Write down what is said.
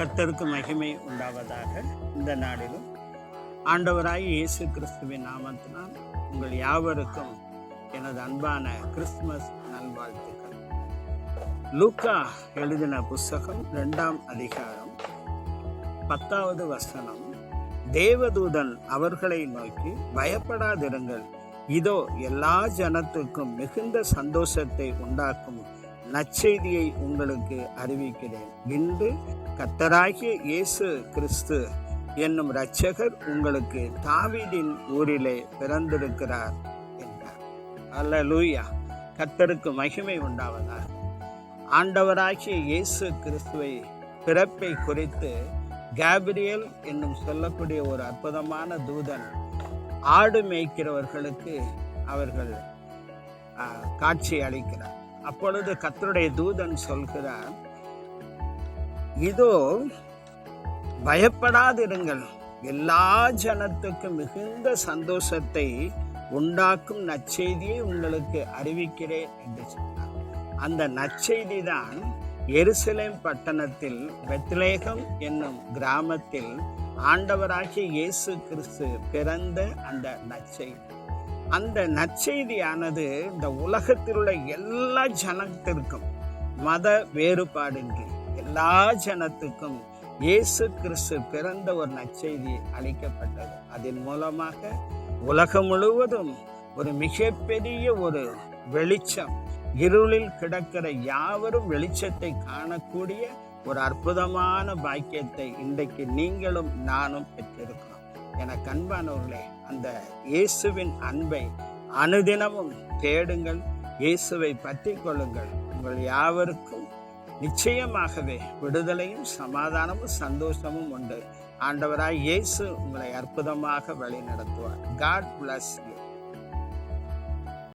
கர்த்தருக்கு மகிமை உண்டாவதாக. இந்த நாளிலும் ஆண்டவராய் இயேசு கிறிஸ்துவின் நாமத்தினால் உங்கள் யாவருக்கும் எனது அன்பான கிறிஸ்துமஸ் நல்வாழ்த்துக்கள். லூக்கா எழுதின புஸ்தகம் 2ஆம் அதிகாரம் 10வது வசனம். தேவதூதன் அவர்களை நோக்கி, பயப்படாதிருங்கள், இதோ எல்லா ஜனத்துக்கும் மிகுந்த சந்தோஷத்தை உண்டாக்கும் நற்செய்தியை உங்களுக்கு அறிவிக்கிறேன். இன்று கர்த்தராகிய இயேசு கிறிஸ்து என்னும் இரட்சகர் உங்களுக்கு தாவீதின் ஊரிலே பிறந்திருக்கிறார் என்றார். அல்லேலூயா! கர்த்தருக்கு மகிமை உண்டாவதாக. ஆண்டவராகிய இயேசு கிறிஸ்துவை பிறப்பை குறித்து கேப்ரியேல் என்னும் சொல்லக்கூடிய ஒரு அற்புதமான தூதன் ஆடு மேய்க்கிறவர்களுக்கு அவர்கள் காட்சி அளிக்கிறார். அப்பொழுது கர்த்தருடைய தூதன் சொல்கிறார், இதோ பயப்படாதிருங்கள், எல்லா ஜனத்துக்கும் மிகுந்த சந்தோஷத்தை உண்டாக்கும் நற்செய்தியை உங்களுக்கு அறிவிக்கிறேன் என்று சொன்னார். அந்த நற்செய்தி தான் எருசலேம் பட்டணத்தில் பெத்லெகேம் என்னும் கிராமத்தில் ஆண்டவராகிய இயேசு கிறிஸ்து பிறந்த அந்த நற்செய்தி. அந்த நற்செய்தியானது இந்த உலகத்தில் உள்ள எல்லா ஜனத்திற்கும் மத வேறுபாடின்றி எல்லா ஜனத்துக்கும் இயேசு கிறிஸ்து பிறந்த ஒரு நற்செய்தி அளிக்கப்பட்டது. அதன் மூலமாக உலகம் முழுவதும் ஒரு மிகப்பெரிய ஒரு வெளிச்சம், இருளில் கிடக்கிற யாவரும் வெளிச்சத்தை காணக்கூடிய ஒரு அற்புதமான பாக்கியத்தை இன்றைக்கு நீங்களும் நானும் பெற்றிருக்கிறோம். எனக்கு அன்பானவர்களே, அந்த இயேசுவின் அன்பை அனுதினமும் தேடுங்கள், இயேசுவை பற்றி கொள்ளுங்கள். உங்கள் யாவருக்கும் நிச்சயமாகவே விடுதலையும் சமாதானமும் சந்தோஷமும் உண்டு. ஆண்டவராய் இயேசு உங்களை அற்புதமாக வழி நடத்துவார். God bless you.